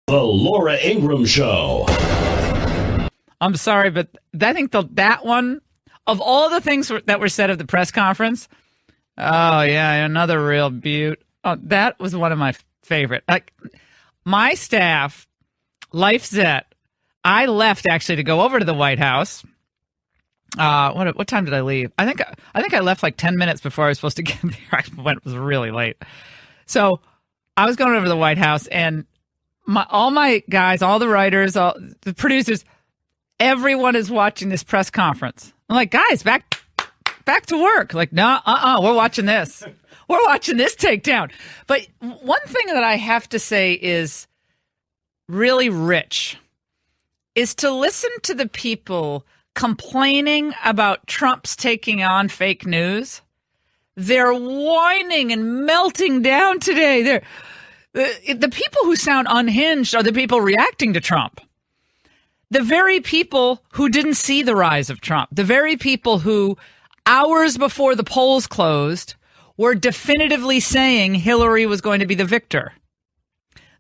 The Laura Ingraham Show. I'm sorry, but I think that one, of all the things that were said at the press conference, oh, yeah, another real beaut. Oh, that was one of my favorite. Like, my staff, LifeZet, I left actually to go over to the White House. What time did I leave? I think I left like 10 minutes before I was supposed to get there. It was really late. So I was going over to the White House, and all my guys, all the writers, all the producers, everyone is watching this press conference. I'm like, guys, back to work. Like, no, we're watching this. We're watching this takedown. But one thing that I have to say is really rich is to listen to the people complaining about Trump's taking on fake news. They're whining and melting down today. The people who sound unhinged are the people reacting to Trump. The very people who didn't see the rise of Trump. The very people who, hours before the polls closed, were definitively saying Hillary was going to be the victor.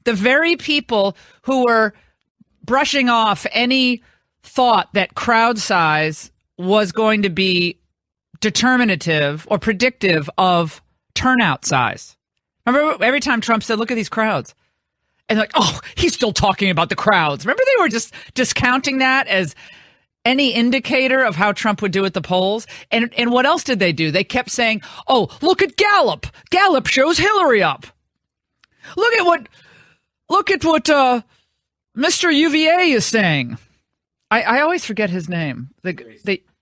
The very people who were brushing off any thought that crowd size was going to be determinative or predictive of turnout size. Remember, every time Trump said, look at these crowds. And like, oh, he's still talking about the crowds. Remember, they were just discounting that as any indicator of how Trump would do at the polls. And what else did they do? They kept saying, oh, look at Gallup. Gallup shows Hillary up. Look at what Mr. UVA is saying. I always forget his name.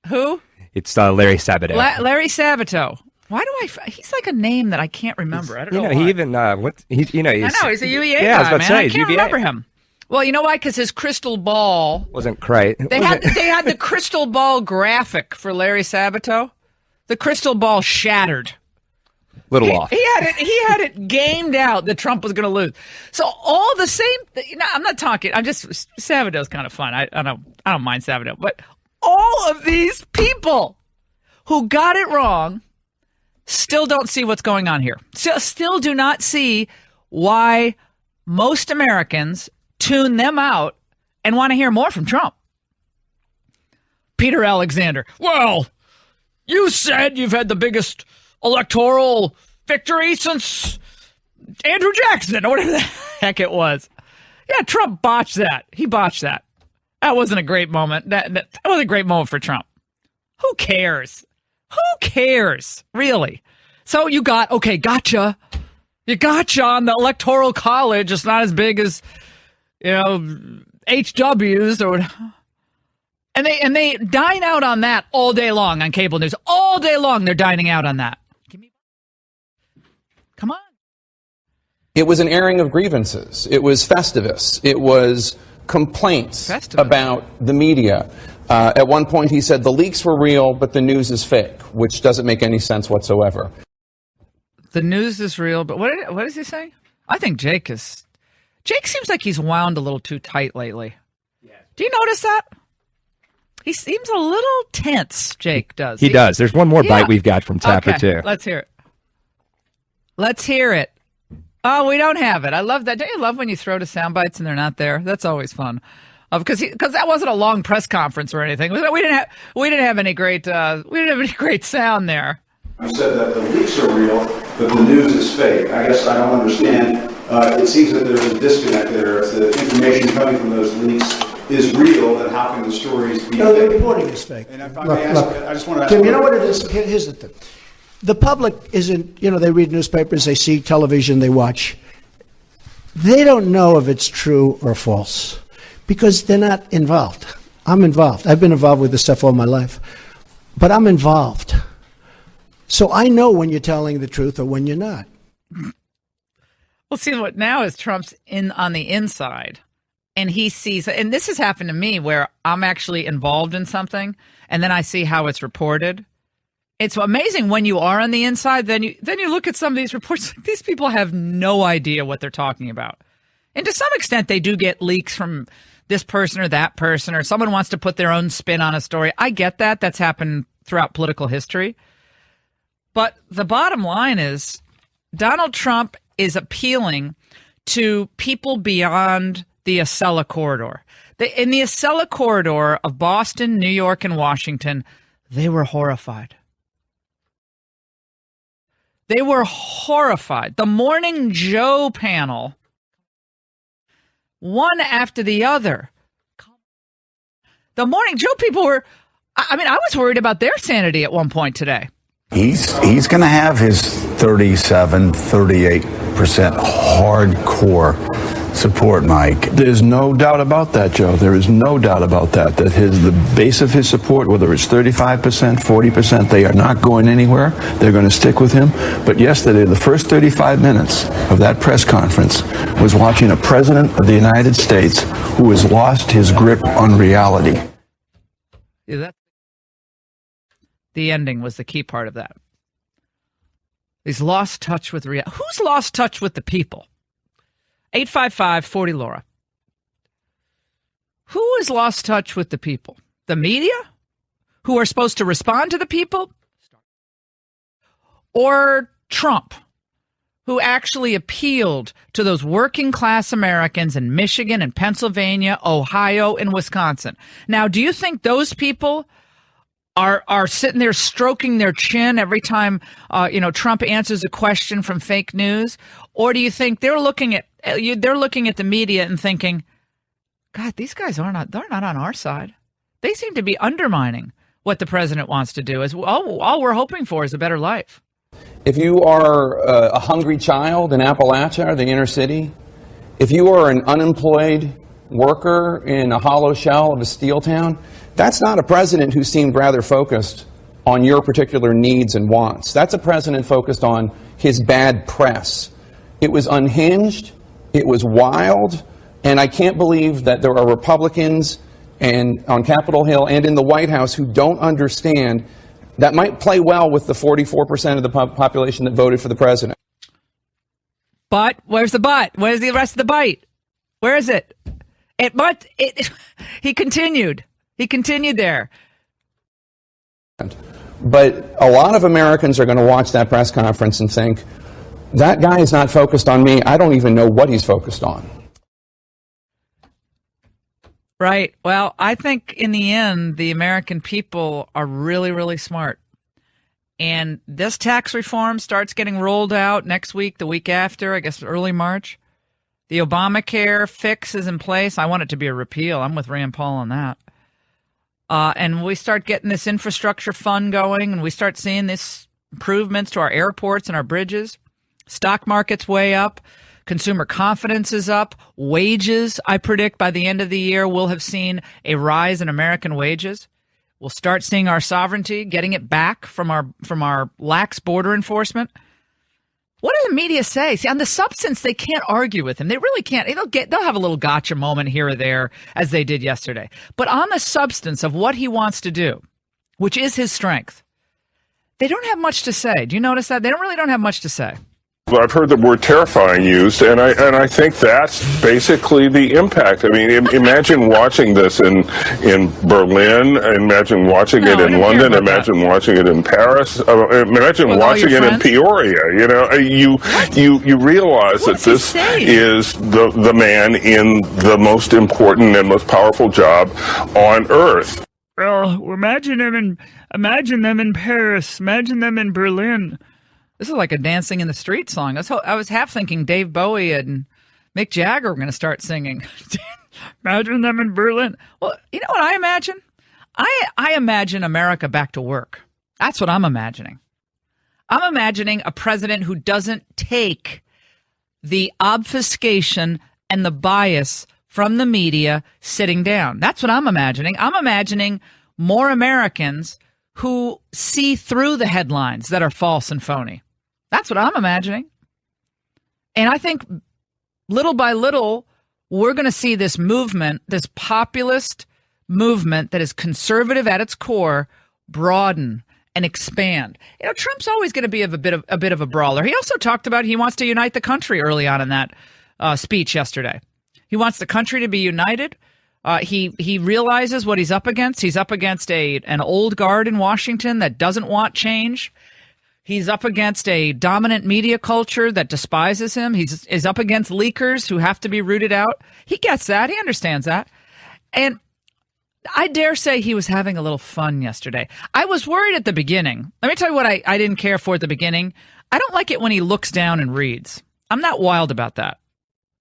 Who? It's Larry Sabato. Larry Sabato. Why do he's like a name that I can't remember. I don't know why. He even, I know, he's a UVA guy, I was about to say, I can't remember him. Well, you know why? Because his crystal ball wasn't great. They had the crystal ball graphic for Larry Sabato. The crystal ball shattered. Little off. He had it gamed out that Trump was going to lose. So all the same, I'm not talking. Sabato's kind of fun. I don't mind Sabato, but all of these people who got it wrong still don't see what's going on here. Still do not see why most Americans tune them out and want to hear more from Trump. Peter Alexander. Well, you said you've had the biggest electoral victory since Andrew Jackson or whatever the heck it was. Yeah, Trump botched that. He botched that. That wasn't a great moment. That was a great moment for Trump. Who cares? Who cares? Really? So you gotcha. You gotcha on the Electoral College. It's not as big as, HW's or and they dine out on that all day long on cable news. All day long they're dining out on that. Come on. It was an airing of grievances. It was Festivus. It was complaints about the media. At one point he said the leaks were real, but the news is fake, which doesn't make any sense whatsoever. The news is real, but what is he saying? I think Jake seems like he's wound a little too tight lately. Yeah. Do you notice that? He seems a little tense, Jake does. He does. There's one more bite we've got from Tapper, too. Let's hear it. Oh, we don't have it. I love that. Don't you love when you throw to sound bites and they're not there? That's always fun. Because that wasn't a long press conference or anything. We didn't have any great sound there. I said that the leaks are real, but the news is fake. I guess I don't understand. It seems that there's a disconnect there. If the information coming from those leaks is real, then how can the stories be fake? No, the reporting is fake. And if I may ask, I just want to ask. Tim, you know what it is? Here's the thing. The public isn't, they read newspapers, they see television, they watch. They don't know if it's true or false because they're not involved. I'm involved. I've been involved with this stuff all my life, but I'm involved. So I know when you're telling the truth or when you're not. Well, see, what now is Trump's on the inside, and he sees, and this has happened to me where I'm actually involved in something, and then I see how it's reported. It's amazing when you are on the inside. Then you look at some of these reports. These people have no idea what they're talking about, and to some extent, they do get leaks from this person or that person, or someone wants to put their own spin on a story. I get that. That's happened throughout political history. But the bottom line is Donald Trump is appealing to people beyond the Acela corridor. In the Acela corridor of Boston, New York, and Washington, they were horrified. They were horrified. The Morning Joe panel, one after the other. The Morning Joe people were, I was worried about their sanity at one point today. He's going to have his 37, 38% hardcore support, Mike. There's no doubt about that, Joe. There is no doubt about that. That the base of his support, whether it's 35%, 40%, they are not going anywhere. They're going to stick with him. But yesterday, the first 35 minutes of that press conference was watching a president of the United States who has lost his grip on reality. Yeah, the ending was the key part of that. He's lost touch with reality. Who's lost touch with the people? 855-40-LAURA. Who has lost touch with the people? The media, who are supposed to respond to the people? Or Trump, who actually appealed to those working class Americans in Michigan and Pennsylvania, Ohio, and Wisconsin? Now, do you think those people are sitting there stroking their chin every time Trump answers a question from fake news? Or do you think they're looking at the media and thinking, God, these guys they're not on our side. They seem to be undermining what the president wants to do. All we're hoping for is a better life. If you are a hungry child in Appalachia or the inner city, if you are an unemployed worker in a hollow shell of a steel town, that's not a president who seemed rather focused on your particular needs and wants. That's a president focused on his bad press. It was unhinged, it was wild, and I can't believe that there are Republicans and on Capitol Hill and in the White House who don't understand that might play well with the 44% of the population that voted for the president. But where's the but? Where's the rest of the bite? Where is it? He continued. He continued there. But a lot of Americans are going to watch that press conference and think, that guy is not focused on me. I don't even know what he's focused on. Right. Well, I think in the end, the American people are really, really smart. And this tax reform starts getting rolled out next week, the week after, I guess early March. The Obamacare fix is in place. I want it to be a repeal. I'm with Rand Paul on that. And we start getting this infrastructure fund going, and we start seeing these improvements to our airports and our bridges. Stock market's way up. Consumer confidence is up. Wages, I predict by the end of the year, we'll have seen a rise in American wages. We'll start seeing our sovereignty, getting it back from our lax border enforcement. What does the media say? See, on the substance, they can't argue with him. They really can't. They'll have a little gotcha moment here or there, as they did yesterday. But on the substance of what he wants to do, which is his strength, they don't have much to say. Do you notice that? They don't have much to say. I've heard the word terrifying used, and I think that's basically the impact. I mean, imagine watching this in Berlin, imagine watching it in London, imagine watching it in Paris, imagine watching it in Peoria. You realize that this is the man in the most important and most powerful job on earth. Well, imagine them in Paris, imagine them in Berlin. This is like a Dancing in the Street song. I was half thinking Dave Bowie and Mick Jagger were going to start singing. Imagine them in Berlin. Well, you know what I imagine? I imagine America back to work. That's what I'm imagining. I'm imagining a president who doesn't take the obfuscation and the bias from the media sitting down. That's what I'm imagining. I'm imagining more Americans who see through the headlines that are false and phony. That's what I'm imagining. And I think little by little, we're going to see this movement, this populist movement that is conservative at its core, broaden and expand. Trump's always going to be a bit of a brawler. He also talked about he wants to unite the country early on in that speech yesterday. He wants the country to be united. He realizes what he's up against. He's up against an old guard in Washington that doesn't want change. He's up against a dominant media culture that despises him. He's up against leakers who have to be rooted out. He gets that. He understands that. And I dare say he was having a little fun yesterday. I was worried at the beginning. Let me tell you what I didn't care for at the beginning. I don't like it when he looks down and reads. I'm not wild about that.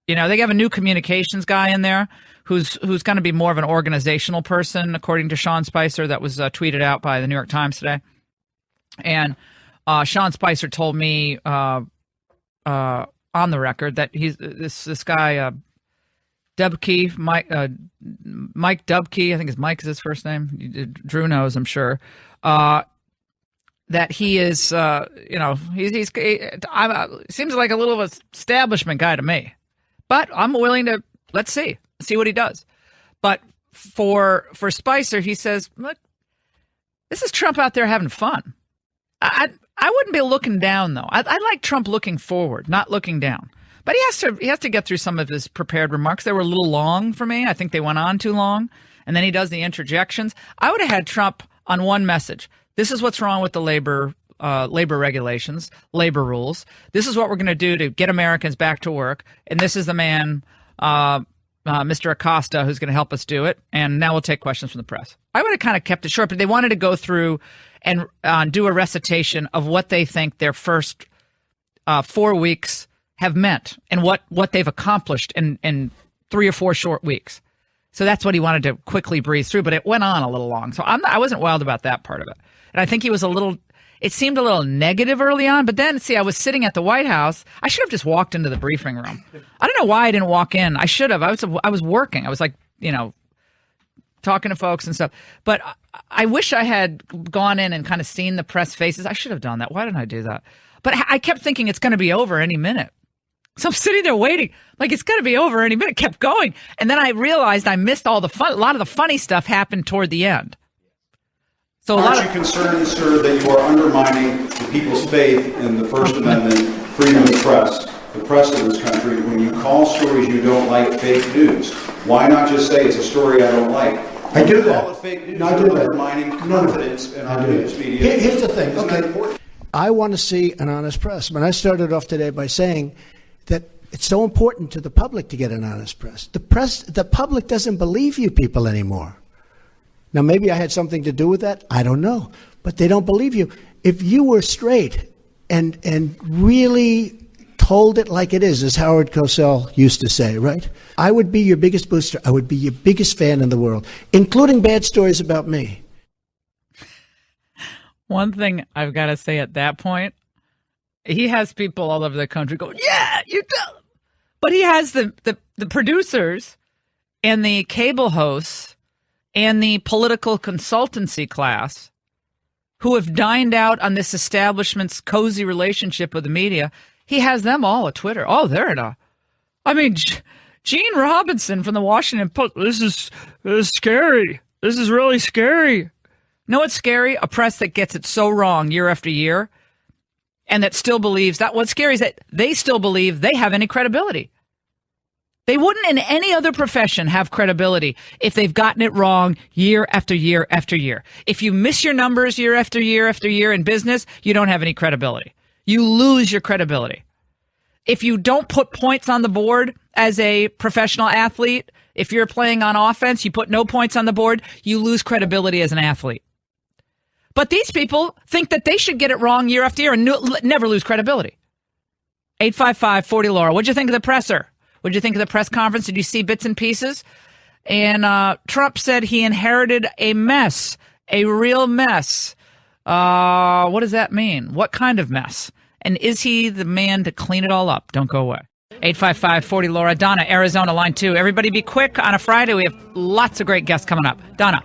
You know, they have a new communications guy in there who's going to be more of an organizational person, according to Sean Spicer, that was tweeted out by the New York Times today. And Sean Spicer told me on the record that he's this guy Dubke, Mike Dubke, I think Mike is his first name. Drew knows, I'm sure. That he is, he seems like a little of an establishment guy to me. But I'm willing to see what he does. But for Spicer, he says, look, this is Trump out there having fun. I wouldn't be looking down though. I like Trump looking forward, not looking down. But he has to get through some of his prepared remarks. They were a little long for me. I think they went on too long. And then he does the interjections. I would have had Trump on one message. This is what's wrong with the labor regulations, labor rules. This is what we're going to do to get Americans back to work. And this is the man, Mr. Acosta, who's going to help us do it. And now we'll take questions from the press. I would have kind of kept it short, but they wanted to go through and do a recitation of what they think their first 4 weeks have meant and what they've accomplished in 3 or 4 short weeks. So that's what he wanted to quickly breeze through, but it went on a little long. So I wasn't wild about that part of it. And I think he was it seemed a little negative early on, but then, see, I was sitting at the White House. I should have just walked into the briefing room. I don't know why I didn't walk in. I should have. I was working. I was like, talking to folks and stuff. But I wish I had gone in and kind of seen the press faces. I should have done that. Why didn't I do that? But I kept thinking it's going to be over any minute. So I'm sitting there waiting, like it's going to be over any minute. Kept going. And then I realized I missed all the fun. A lot of the funny stuff happened toward the end. So aren't you concerned, sir, that you are undermining the people's faith in the First Amendment, freedom of the press of this country, when you call stories you don't like fake news? Why not just say it's a story I don't like? I do that. Call it fake news. No, I do that. Undermining confidence in our news media. Here's the thing. Isn't that important? I want to see an honest press. When I started off today by saying that it's so important to the public to get an honest press. The public doesn't believe you people anymore. Now, maybe I had something to do with that. I don't know. But they don't believe you. If you were straight and really told it like it is, as Howard Cosell used to say, right? I would be your biggest booster. I would be your biggest fan in the world, including bad stories about me. One thing I've got to say at that point, he has people all over the country going, yeah, you tell him. But he has the producers and the cable hosts and the political consultancy class who have dined out on this establishment's cozy relationship with the media. He has them all at Twitter. Oh, they're at Gene Robinson from the Washington Post. This is scary. This is really scary. No, it's scary. A press that gets it so wrong year after year and that still believes that. What's scary is that they still believe they have any credibility. They wouldn't in any other profession have credibility if they've gotten it wrong year after year after year. If you miss your numbers year after year after year in business, you don't have any credibility. You lose your credibility. If you don't put points on the board as a professional athlete, if you're playing on offense, you put no points on the board, you lose credibility as an athlete. But these people think that they should get it wrong year after year and never lose credibility. 855-40-LAURA. What'd you think of the presser? What'd you think of the press conference? Did you see bits and pieces? And Trump said he inherited a mess, a real mess. What does that mean? What kind of mess? And is he the man to clean it all up? Don't go away. 855-40-LAURA. Donna, Arizona, line 2. Everybody be quick. On a Friday, we have lots of great guests coming up. Donna.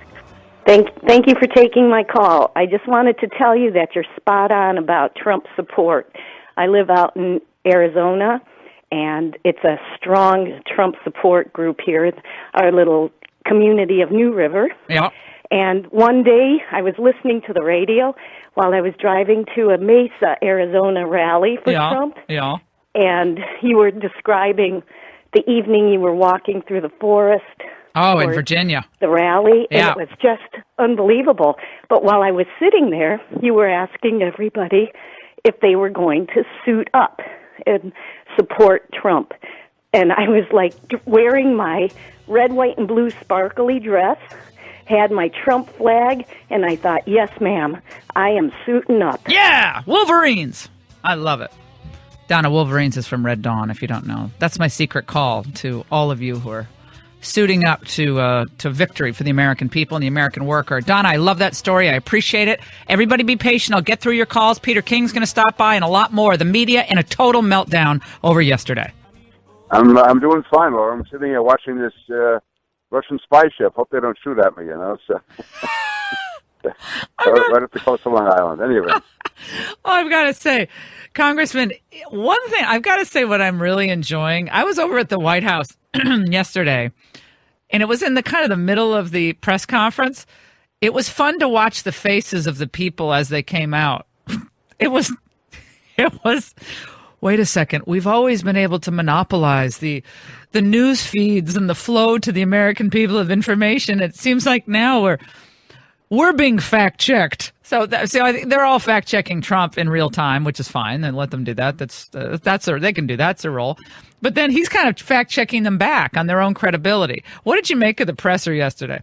Thank you for taking my call. I just wanted to tell you that you're spot on about Trump support. I live out in Arizona, and it's a strong Trump support group here, our little community of New River. Yeah. And one day I was listening to the radio while I was driving to a Mesa, Arizona rally for Trump. Yeah. And you were describing the evening you were walking through the forest. Oh, in Virginia. The rally. Yeah. And it was just unbelievable. But while I was sitting there, you were asking everybody if they were going to suit up and support Trump. And I was like wearing my red, white, and blue sparkly dress, had my Trump flag, and I thought, yes, ma'am, I am suiting up. Yeah, Wolverines. I love it. Donna, Wolverines is from Red Dawn, if you don't know. That's my secret call to all of you who are suiting up to victory for the American people and the American worker. Donna, I love that story. I appreciate it. Everybody be patient. I'll get through your calls. Peter King's going to stop by and a lot more. The media in a total meltdown over yesterday. I'm doing fine, Laura. I'm sitting here watching this Russian spy ship. Hope they don't shoot at me, you know. So. Right at the coast of Long Island. Anyway. I've got to say, Congressman, one thing, I've got to say what I'm really enjoying. I was over at the White House yesterday, and it was in the kind of the middle of the press conference. It was fun to watch the faces of the people as they came out. It was, wait a second, we've always been able to monopolize the news feeds and the flow to the American people of information. It seems like now we're being fact-checked. So I think they're all fact-checking Trump in real time, which is fine, and let them do that. They can do that. It's their role. But then he's kind of fact-checking them back on their own credibility. What did you make of the presser yesterday?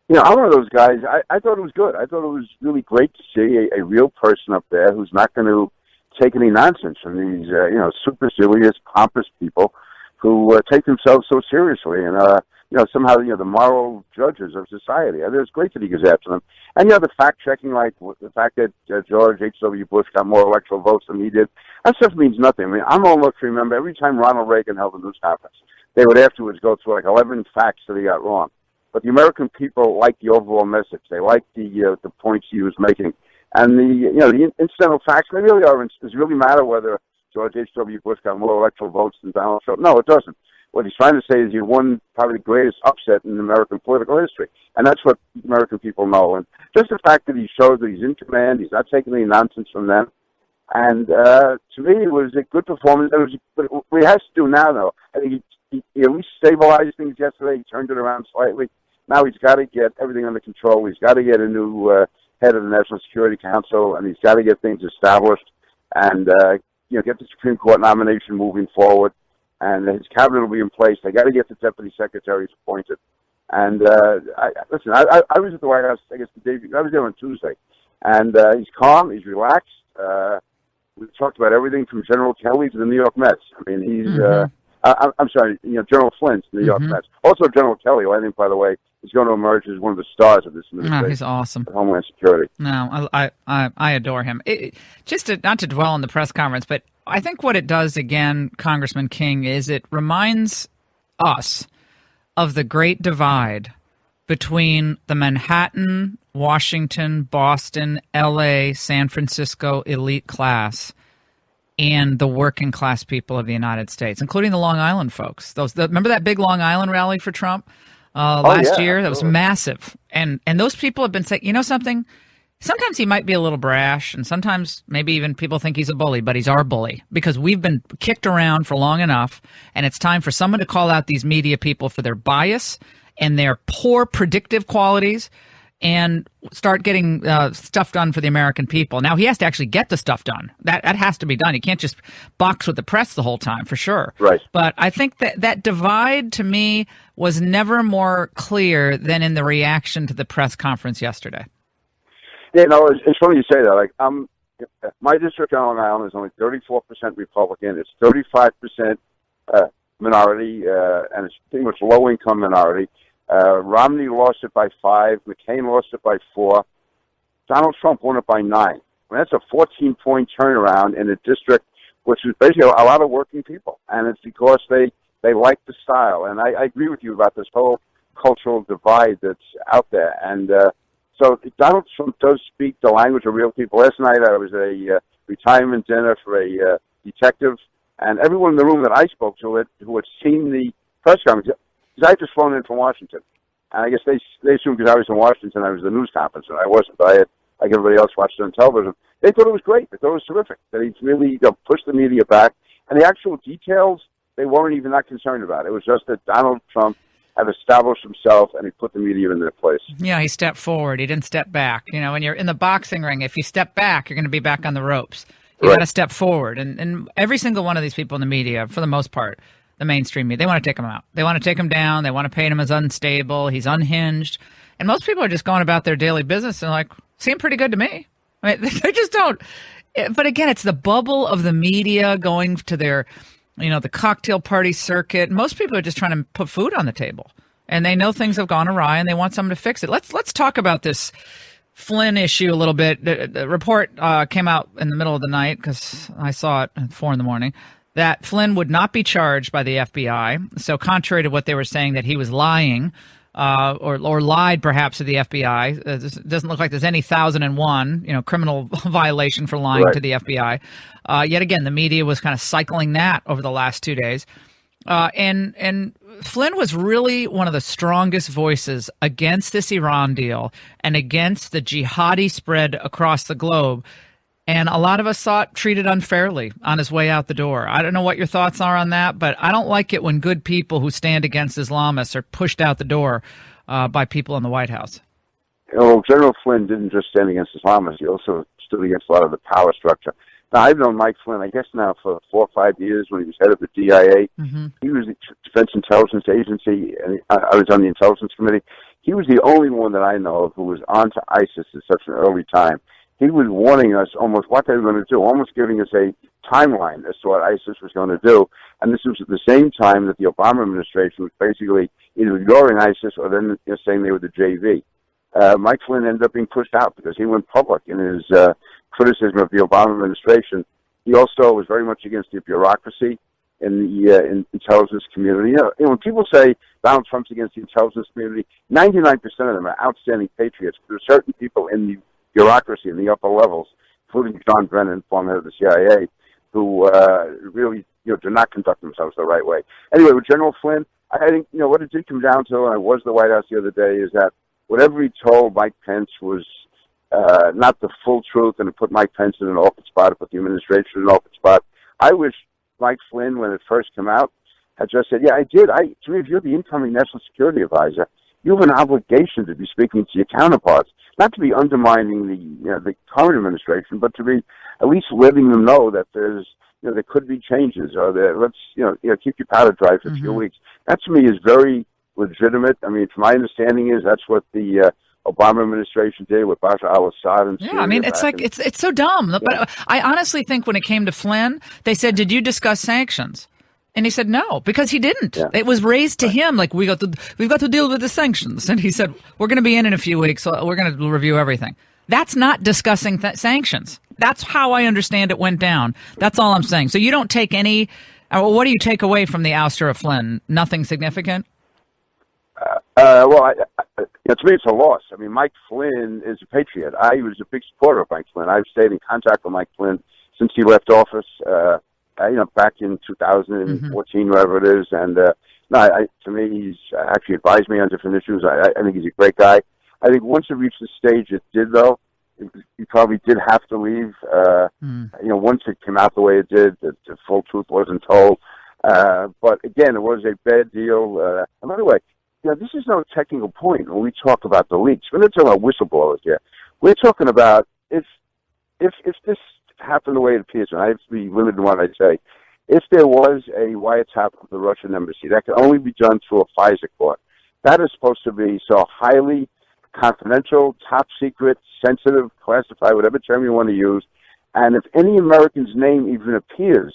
You know, I'm one of those guys. I thought it was good. I thought it was really great to see a real person up there who's not going to take any nonsense from these, supercilious, pompous people who take themselves so seriously and, somehow, the moral judges of society. I mean, it's great that he goes after them. And, the fact-checking, like the fact that George H.W. Bush got more electoral votes than he did, that stuff means nothing. I mean, I'm old enough to remember every time Ronald Reagan held a news conference, they would afterwards go through like 11 facts that he got wrong. But the American people like the overall message. They like the points he was making. And the incidental facts, they really are. Does it really matter whether George H.W. Bush got more electoral votes than Donald Trump? No, it doesn't. What he's trying to say is he won probably the greatest upset in American political history. And that's what American people know. And just the fact that he shows that he's in command, he's not taking any nonsense from them. And to me, it was a good performance. But what he has to do now, though, I think he at least stabilized things yesterday. He turned it around slightly. Now he's got to get everything under control. He's got to get a new head of the National Security Council, and he's got to get things established and, get the Supreme Court nomination moving forward. And his cabinet will be in place. They got to get the deputy secretaries appointed. And I was at the White House, I guess, I was there on Tuesday. And he's calm, he's relaxed. We talked about everything from General Kelly to the New York Mets. I mean, he's, I'm sorry, General Flint, the New York Mets. Also General Kelly, who I think, by the way, is going to emerge as one of the stars of this administration. Oh, he's awesome. Homeland Security. No, I adore him. Not to dwell on the press conference, but I think what it does, again, Congressman King, is it reminds us of the great divide between the Manhattan, Washington, Boston, L.A., San Francisco elite class and the working class people of the United States, including the Long Island folks. Remember that big Long Island rally for Trump last year? That was massive. And those people have been saying, you know something? Sometimes he might be a little brash, and sometimes maybe even people think he's a bully, but he's our bully because we've been kicked around for long enough, and it's time for someone to call out these media people for their bias and their poor predictive qualities and start getting stuff done for the American people. Now, he has to actually get the stuff done. That has to be done. He can't just box with the press the whole time, for sure. Right. But I think that divide, to me, was never more clear than in the reaction to the press conference yesterday. Yeah, it's funny you say that. Like, my district on Long Island is only 34% Republican. It's 35% minority, and it's pretty much low-income minority. Romney lost it by 5. McCain lost it by 4. Donald Trump won it by 9. I mean, that's a 14-point turnaround in a district which is basically a lot of working people, and it's because they like the style. And I agree with you about this whole cultural divide that's out there. And so Donald Trump does speak the language of real people. Last night I was at a retirement dinner for a detective, and everyone in the room that I spoke to who had seen the press conference, because I just flown in from Washington, and I guess they assumed because I was in Washington I was the news conference, and I wasn't. But I had, like everybody else, watched it on television. They thought it was great. They thought it was terrific. That he's really pushed the media back, and the actual details they weren't even that concerned about. It was just that Donald Trump had established himself, and he put the media in their place. Yeah, he stepped forward. He didn't step back. When you're in the boxing ring, if you step back, you're going to be back on the ropes. You got to step forward. And every single one of these people in the media, for the most part, the mainstream media, they want to take him out. They want to take him down. They want to paint him as unstable. He's unhinged. And most people are just going about their daily business and like, seem pretty good to me. I mean, they just don't. But again, it's the bubble of the media going to their, the cocktail party circuit. Most people are just trying to put food on the table. And they know things have gone awry and they want someone to fix it. Let's talk about this Flynn issue a little bit. The report came out in the middle of the night because I saw it at 4 a.m. that Flynn would not be charged by the FBI. So contrary to what they were saying that he was lying or lied perhaps to the FBI, it doesn't look like there's any 1001 criminal violation for lying to the FBI. Yet again, the media was kind of cycling that over the last 2 days. And Flynn was really one of the strongest voices against this Iran deal and against the jihadi spread across the globe. And a lot of us saw it treated unfairly on his way out the door. I don't know what your thoughts are on that, but I don't like it when good people who stand against Islamists are pushed out the door by people in the White House. Well, General Flynn didn't just stand against Islamists. He also stood against a lot of the power structure. Now, I've known Mike Flynn, I guess now for 4 or 5 years when he was head of the DIA. Mm-hmm. He was the Defense Intelligence Agency, and I was on the Intelligence Committee. He was the only one that I know of who was onto ISIS at such an early time. He was warning us almost what they were going to do, almost giving us a timeline as to what ISIS was going to do. And this was at the same time that the Obama administration was basically either ignoring ISIS or then saying they were the JV. Mike Flynn ended up being pushed out because he went public in his criticism of the Obama administration. He also was very much against the bureaucracy in the intelligence community. When people say Donald Trump's against the intelligence community, 99% of them are outstanding patriots. There are certain people in the bureaucracy in the upper levels, including John Brennan, former head of the CIA, who really do not conduct themselves the right way. Anyway, with General Flynn, I think what it did come down to, and I was at the White House the other day, is that whatever he told Mike Pence was not the full truth, and it put Mike Pence in an awkward spot, it put the administration in an awkward spot. I wish Mike Flynn, when it first came out, had just said, yeah, I did. To me, if you're the incoming National Security Advisor, you have an obligation to be speaking to your counterparts, not to be undermining the current administration, but to be at least letting them know that there could be changes, or that keep your powder dry for a few weeks. That to me is very legitimate. I mean, from my understanding is that's what the Obama administration did with Bashar al-Assad and Syria. Yeah, I mean, it's so dumb. Yeah. But I honestly think when it came to Flynn, they said, "Did you discuss sanctions?" And he said no, because he didn't. Yeah. It was raised to him like we've got to deal with the sanctions, and he said we're going to be in a few weeks, so we're going to review everything. That's not discussing sanctions. That's how I understand it went down. That's all I'm saying. So you don't take any. What do you take away from the ouster of Flynn? Nothing significant. Well, to me, it's a loss. I mean, Mike Flynn is a patriot. I was a big supporter of Mike Flynn. I've stayed in contact with Mike Flynn since he left office. Back in 2014, whatever it is. And to me, he's actually advised me on different issues. I think he's a great guy. I think once it reached the stage it did, though, he probably did have to leave. Once it came out the way it did, the full truth wasn't told. But again, it was a bad deal. And by the way, this is no technical point when we talk about the leaks. We're not talking about whistleblowers here. We're talking about if this happened the way it appears, and I have to be limited in what I say, if there was a wiretap of the Russian embassy, that can only be done through a FISA court. That is supposed to be so highly confidential, top secret, sensitive, classified, whatever term you want to use. And if any American's name even appears,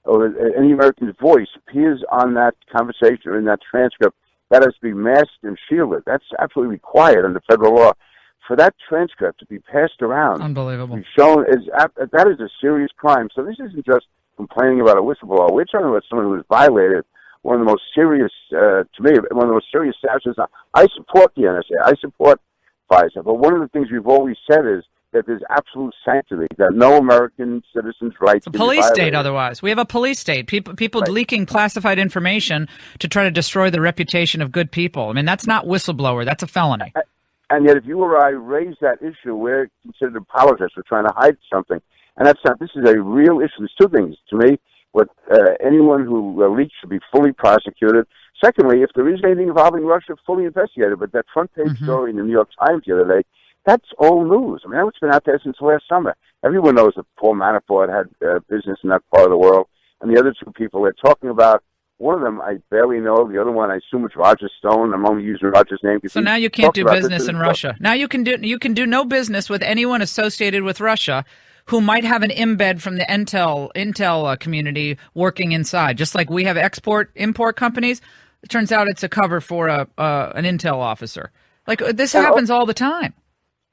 or any American's voice appears on that conversation or in that transcript, that has to be masked and shielded. That's absolutely required under federal law. For that transcript to be passed around, unbelievable, shown that is a serious crime. So this isn't just complaining about a whistleblower. We're talking about someone who has violated one of the most serious, to me, one of the most serious statutes. I support the NSA. I support FISA. But one of the things we've always said is that there's absolute sanctity, that no American citizen's rights. It's a police state, otherwise. We have a police state. People right. leaking classified information to try to destroy the reputation of good people. I mean, that's not whistleblower. That's a felony. And yet, if you or I raise that issue, we're considered apologists. We're trying to hide something. And that's not, this is a real issue. There's two things to me. Anyone who leaks should be fully prosecuted. Secondly, if there is anything involving Russia, fully investigated. But that front page story in the New York Times the other day That's old news. I mean, that's been out there since last summer. Everyone knows that Paul Manafort had business in that part of the world. And the other two people they're talking about, one of them I barely know. The other one I assume it's Roger Stone. I'm only using Roger's name. So now you can't do business in Russia. Now you can do no business with anyone associated with Russia who might have an embed from the Intel community working inside. Just like we have import companies, it turns out it's a cover for an Intel officer. Like this happens all the time.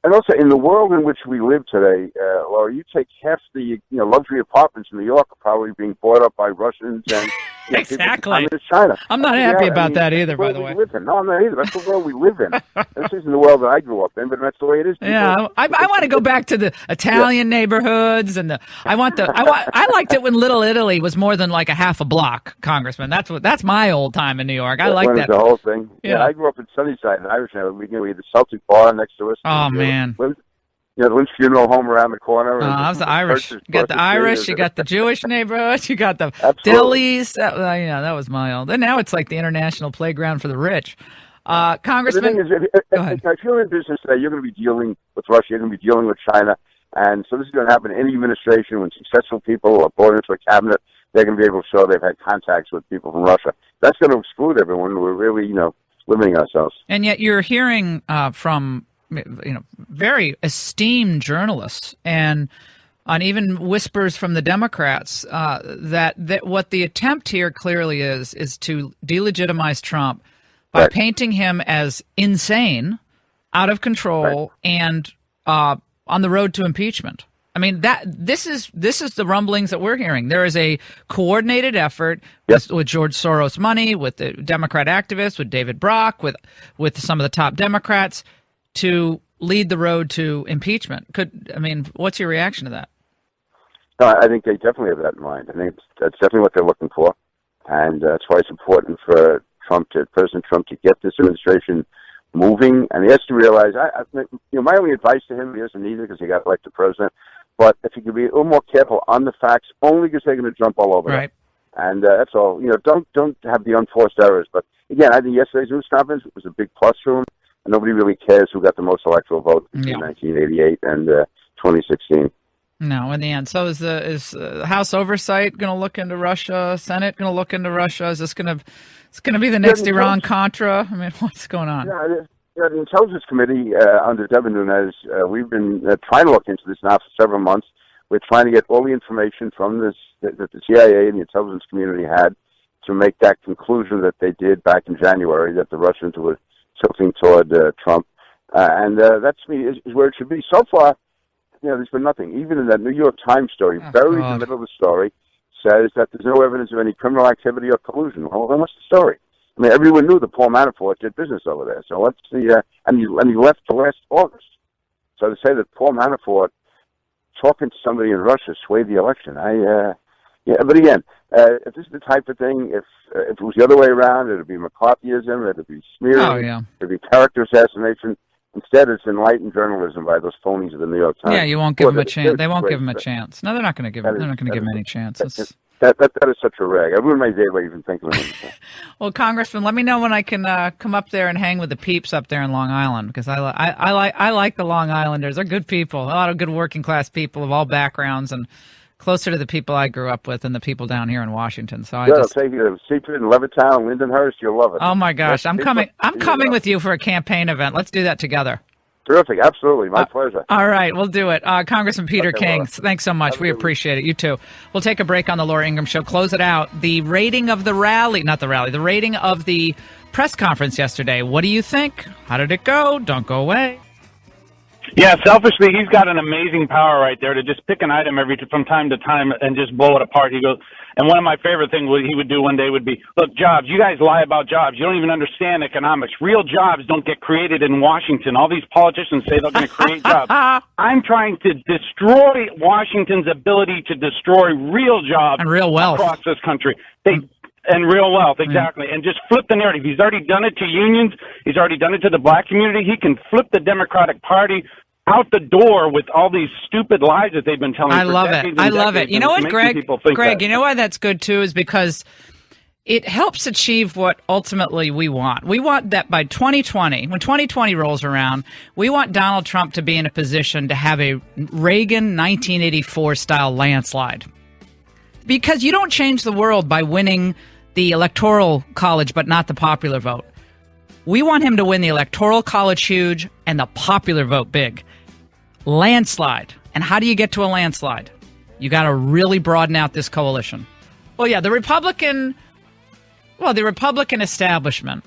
And also, in the world in which we live today, Laura, you take half the luxury apartments in New York are probably being bought up by Russians and exactly. China. I'm not happy about that either, by the way. No, I'm not either. That's the world we live in. This isn't the world that I grew up in, but that's the way it is. Yeah, I want to go back to the Italian neighborhoods and I liked it when Little Italy was more than like a half a block, Congressman. That's my old time in New York. I like that. The whole thing. Yeah, I grew up in Sunnyside, in Irish neighborhood. We had the Celtic bar next to us. Oh man. The Lynch Funeral Home around the corner. I was the Irish. You got the Irish, you got the Jewish neighborhood, you got the delis. That was my old. And now it's like the international playground for the rich. Congressman, the thing is, if you're in business today, you're going to be dealing with Russia, you're going to be dealing with China, and so this is going to happen in any administration when successful people are brought into a cabinet. They're going to be able to show they've had contacts with people from Russia. That's going to exclude everyone. We're really, limiting ourselves. And yet, you're hearing from very esteemed journalists and even whispers from the Democrats that what the attempt here clearly is to delegitimize Trump by painting him as insane, out of control, and on the road to impeachment. I mean, this is the rumblings that we're hearing. There is a coordinated effort with George Soros money, with the Democrat activists, with David Brock, with some of the top Democrats to lead the road to impeachment. What's your reaction to that? No, I think they definitely have that in mind. I think that's definitely what they're looking for, and that's why it's important for President Trump to get this administration moving. And he has to realize, my only advice to him, he doesn't need it because he got elected president, but if he could be a little more careful on the facts, only because they're going to jump all over them. And that's all. Don't have the unforced errors. But again, I think yesterday's news conference was a big plus for him. And nobody really cares who got the most electoral votes between 1988 and 2016. No, in the end. So is House Oversight going to look into Russia? Senate going to look into Russia? Is this going to be the next Iran-Contra? I mean, what's going on? The Intelligence Committee under Devin Nunes, we've been trying to look into this now for several months. We're trying to get all the information from this that the CIA and the intelligence community had to make that conclusion that they did back in January, that the Russians were tilting toward Trump. And that, to me, is where it should be. So far, there's been nothing. Even in that New York Times story, buried in the middle of the story, says that there's no evidence of any criminal activity or collusion. Well, then what's the story? I mean, everyone knew that Paul Manafort did business over there. So let's see. And he left to last August. So to say that Paul Manafort talking to somebody in Russia swayed the election, but again, if this is the type of thing, if it was the other way around, it'd be McCarthyism, it'd be smearing, it'd be character assassination. Instead, it's enlightened journalism by those phonies of the New York Times. Yeah, you won't give them a chance. They won't give him a chance. No, they're not going to give him. They're not going to give him any chances. That is such a rag. I ruined my day by even thinking of it. Well, Congressman, let me know when I can come up there and hang with the peeps up there in Long Island, because I like the Long Islanders. They're good people. A lot of good working class people of all backgrounds, and closer to the people I grew up with and the people down here in Washington. So I'll take you to Seaford and Levittown, Lindenhurst. You'll love it. Oh my gosh, I'm coming with you for a campaign event. Let's do that together. Terrific, absolutely, my pleasure. All right, we'll do it. Congressman Peter King, Laura, thanks so much. We appreciate it. You too. We'll take a break on the Laura Ingraham Show. Close it out. The rating of the the rating of the press conference yesterday. What do you think? How did it go? Don't go away. Yeah, selfishly, he's got an amazing power right there to just pick an item from time to time and just blow it apart. He goes, and one of my favorite things he would do one day would be, look, jobs, you guys lie about jobs. You don't even understand economics. Real jobs don't get created in Washington. All these politicians say they're going to create jobs. I'm trying to destroy Washington's ability to destroy real jobs and real wealth across this country. And real wealth, exactly. Yeah. And just flip the narrative. He's already done it to unions. He's already done it to the black community. He can flip the Democratic Party out the door with all these stupid lies that they've been telling. I love it. You know what, Greg? Greg, you know why that's good too is because it helps achieve what ultimately we want. We want that by 2020, when 2020 rolls around, we want Donald Trump to be in a position to have a Reagan 1984 style landslide. Because you don't change the world by winning the electoral college but not the popular vote. We want him to win the electoral college huge and the popular vote big. Landslide. And how do you get to a landslide? You got to really broaden out this coalition. Well, yeah, the Republican establishment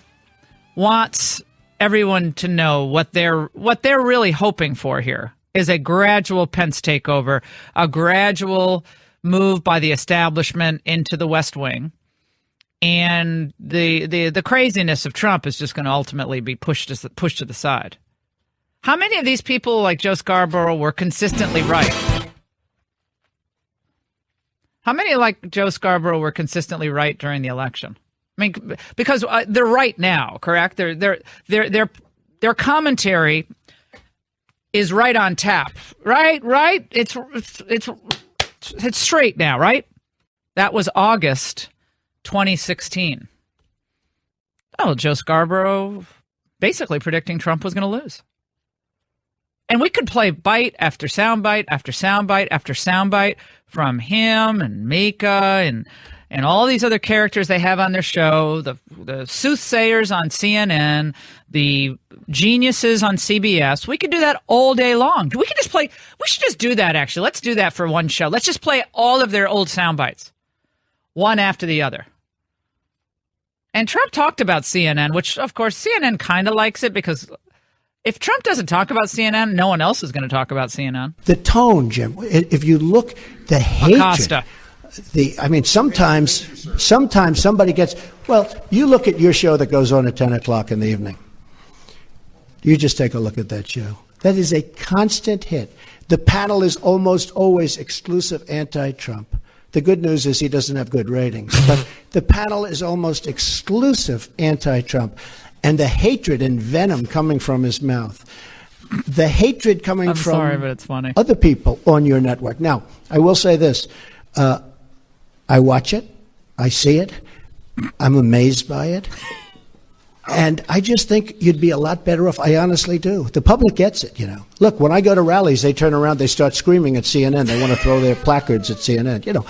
wants everyone to know what they're really hoping for here is a gradual Pence takeover, a gradual move by the establishment into the West Wing, and the craziness of Trump is just going to ultimately be pushed to the side. How many of these people, like Joe Scarborough, were consistently right? How many, like Joe Scarborough, were consistently right during the election? I mean, because they're right now, correct? Their commentary is right on tap, right. It's straight now, right? That was August 2016. Oh, Joe Scarborough basically predicting Trump was going to lose. And we could play bite after soundbite after soundbite after soundbite from him and Mika and all these other characters they have on their show, the soothsayers on CNN, the geniuses on CBS. We could do that all day long. We should just do that, actually. Let's do that for one show. Let's just play all of their old sound bites, one after the other. And Trump talked about CNN, which, of course, CNN kind of likes it because if Trump doesn't talk about CNN, no one else is going to talk about CNN. The tone, Jim, if you look, the hatred. Acosta. Sometimes somebody gets, well, you look at your show that goes on at 10 o'clock in the evening. You just take a look at that show. That is a constant hit. The panel is almost always exclusive anti-Trump. The good news is he doesn't have good ratings. But the panel is almost exclusive anti-Trump. And the hatred and venom coming from his mouth. The hatred coming from sorry, but it's funny. Other people on your network. Now, I will say this. I watch it. I see it. I'm amazed by it. And I just think you'd be a lot better off. I honestly do. The public gets it, you know. Look, when I go to rallies, they turn around, they start screaming at CNN. They want to throw their placards at CNN, you know.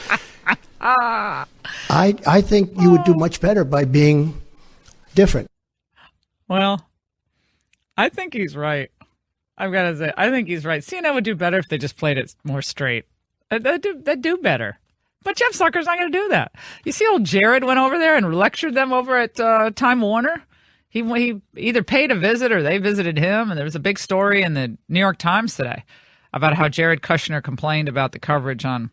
I think you would do much better by being different. Well, I think he's right. I've got to say, I think he's right. CNN would do better if they just played it more straight. They'd do better. But Jeff Zucker's not going to do that. You see old Jared went over there and lectured them over at Time Warner? He either paid a visit or they visited him, and there was a big story in the New York Times today about how Jared Kushner complained about the coverage on...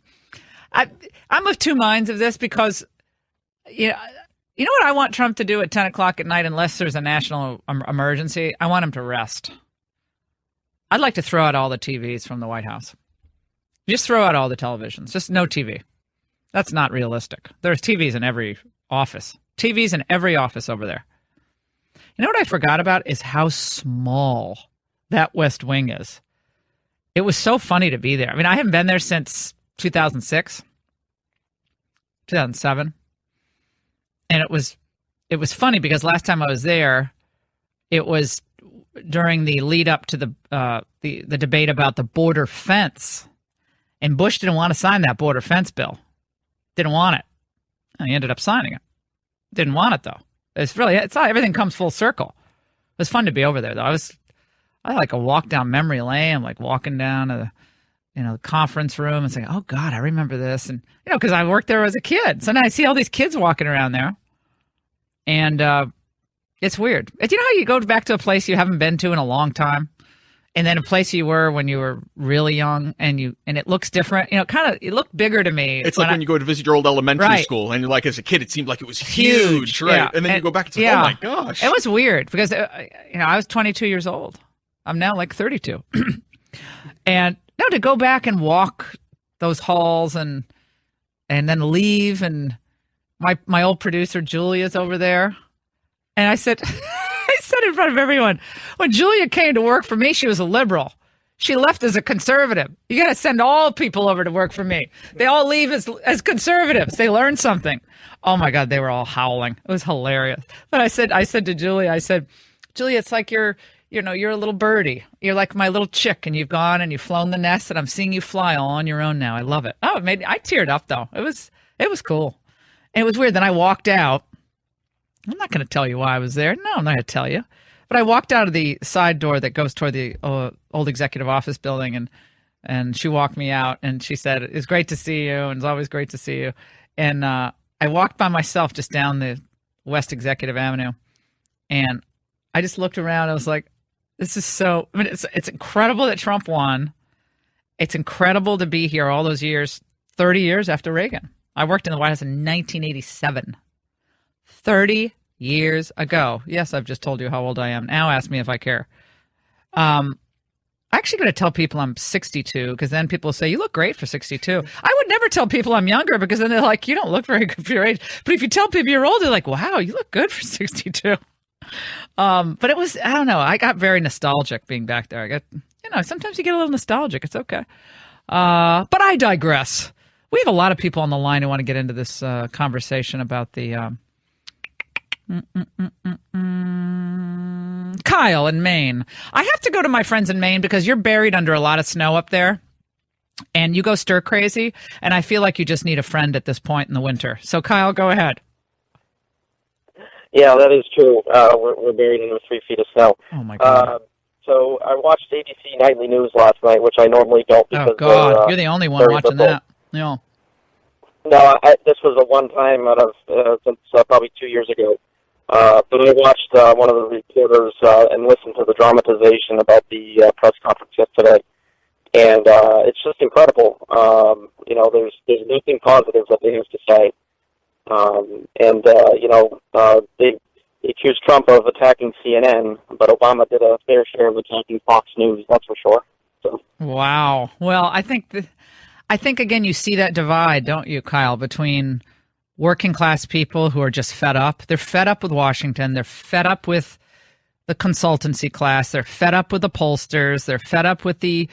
I'm of two minds of this because, you know what I want Trump to do at 10 o'clock at night unless there's a national emergency? I want him to rest. I'd like to throw out all the TVs from the White House. Just throw out all the televisions. Just no TV. That's not realistic. There's TVs in every office. TVs in every office over there. You know what I forgot about is how small that West Wing is. It was so funny to be there. I mean, I haven't been there since 2006, 2007. And it was funny because last time I was there, it was during the lead up to the debate about the border fence. And Bush didn't want to sign that border fence bill. Didn't want it. And he ended up signing it. Didn't want it though. It's not, everything comes full circle. It was fun to be over there though. I like a walk down memory lane. I'm like walking down to the conference room and saying, oh God, I remember this. And, because I worked there as a kid. So now I see all these kids walking around there. And it's weird. Do you know how you go back to a place you haven't been to in a long time? And then a place you were when you were really young and it looks different. It looked bigger to me. It's like when you go to visit your old elementary school and you're like, as a kid, it seemed like it was huge, right? Yeah. And then you go back and say, oh my gosh. It was weird because, I was 22 years old. I'm now like 32. And to go back and walk those halls and then leave, and my old producer Julia's over there, and I said in front of everyone, when Julia came to work for me, she was a liberal. She left as a conservative. You got to send all people over to work for me. They all leave as conservatives. They learn something. Oh my God, they were all howling. It was hilarious. But I said to Julie, Julie, it's like you're a little birdie. You're like my little chick, and you've gone and you've flown the nest, and I'm seeing you fly all on your own now. I love it. Oh, I teared up though. It was cool. And it was weird. Then I walked out. I'm not going to tell you why I was there. No, I'm not going to tell you. But I walked out of the side door that goes toward the old executive office building, and she walked me out, and she said, "It's great to see you, and it's always great to see you." And I walked by myself just down the West Executive Avenue, and I just looked around. I was like, "This is so." I mean, it's incredible that Trump won. It's incredible to be here all those years, 30 years after Reagan. I worked in the White House in 1987. 30 years ago. Yes, I've just told you how old I am. Now ask me if I care. I'm actually going to tell people I'm 62, because then people say, you look great for 62. I would never tell people I'm younger, because then they're like, you don't look very good for your age. But if you tell people you're old, they're like, wow, you look good for 62. But it was, I don't know, I got very nostalgic being back there. Sometimes you get a little nostalgic. It's okay. But I digress. We have a lot of people on the line who want to get into this conversation about the Kyle in Maine. I have to go to my friends in Maine because you're buried under a lot of snow up there, and you go stir crazy, and I feel like you just need a friend at this point in the winter. So Kyle, go ahead. Yeah, that is true. We're buried under 3 feet of snow. Oh my God. So I watched ABC Nightly News last night, which I normally don't. Because oh God, you're the only one watching that. Yeah. No, this was a one-time out of since probably 2 years ago. But I watched one of the reporters and listened to the dramatization about the press conference yesterday, and it's just incredible. There's nothing positive that they have to say, they accused Trump of attacking CNN, but Obama did a fair share of attacking Fox News. That's for sure. So. Wow. Well, I think again you see that divide, don't you, Kyle, between working class people who are just fed up. They're fed up with Washington. They're fed up with the consultancy class. They're fed up with the pollsters. They're fed up with the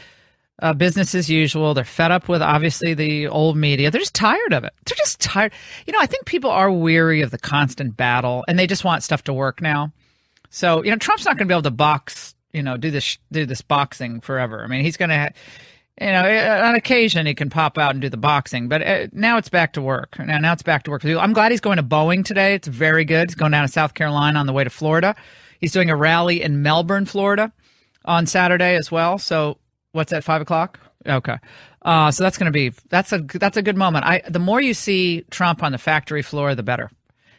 business as usual. They're fed up with, obviously, the old media. They're just tired of it. They're just tired. I think people are weary of the constant battle, and they just want stuff to work now. So, Trump's not going to be able to box, do this boxing forever. I mean, he's going to on occasion he can pop out and do the boxing, but now it's back to work. Now it's back to work. I'm glad he's going to Boeing today. It's very good. He's going down to South Carolina on the way to Florida. He's doing a rally in Melbourne, Florida on Saturday as well. So what's that, 5:00? Okay. So that's going to be, that's a good moment. The more you see Trump on the factory floor, the better.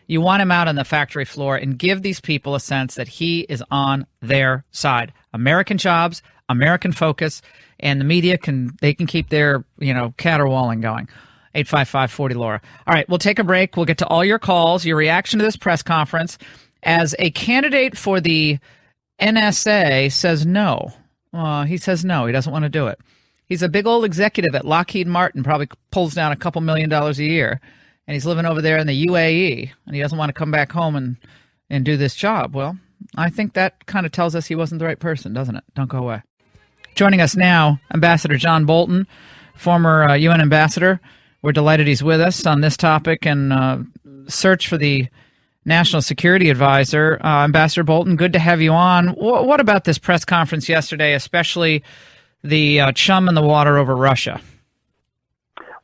You want him out on the factory floor and give these people a sense that he is on their side. American jobs, American focus, and the media can keep their, caterwauling going. 855-40-LAURA. All right, we'll take a break. We'll get to all your calls, your reaction to this press conference. As a candidate for the NSA says no. He says no, he doesn't want to do it. He's a big old executive at Lockheed Martin, probably pulls down a couple $1 million a year, and he's living over there in the UAE, and he doesn't want to come back home and do this job. Well, I think that kind of tells us he wasn't the right person, doesn't it? Don't go away. Joining us now, Ambassador John Bolton, former UN ambassador. We're delighted he's with us on this topic and search for the National Security Advisor. Ambassador Bolton, good to have you on. What about this press conference yesterday, especially the chum in the water over Russia?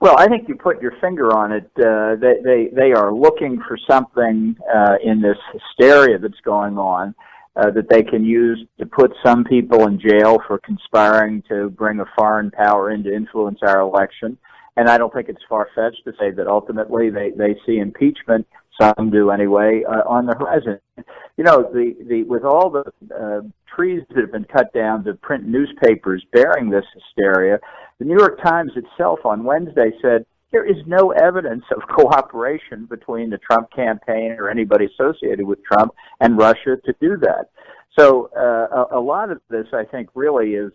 Well, I think you put your finger on it. They are looking for something in this hysteria that's going on that they can use to put some people in jail for conspiring to bring a foreign power in to influence our election. And I don't think it's far-fetched to say that ultimately they see impeachment, some do anyway, on the horizon. With all the trees that have been cut down to print newspapers bearing this hysteria, the New York Times itself on Wednesday said there is no evidence of cooperation between the Trump campaign or anybody associated with Trump and Russia to do that. So a lot of this, I think, really is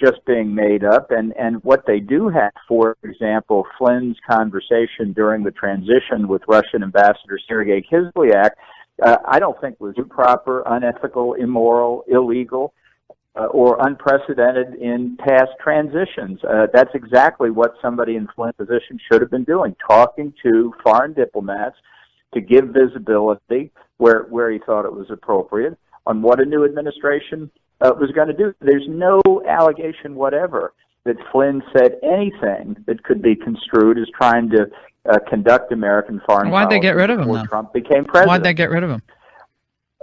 just being made up. And what they do have, for example, Flynn's conversation during the transition with Russian Ambassador Sergei Kislyak, I don't think was improper, unethical, immoral, illegal. or unprecedented in past transitions. That's exactly what somebody in Flynn's position should have been doing, talking to foreign diplomats to give visibility where he thought it was appropriate on what a new administration was going to do. There's no allegation whatever that Flynn said anything that could be construed as trying to conduct American foreign policy. Why'd they get rid of him, before though? Trump became president. Why'd they get rid of him?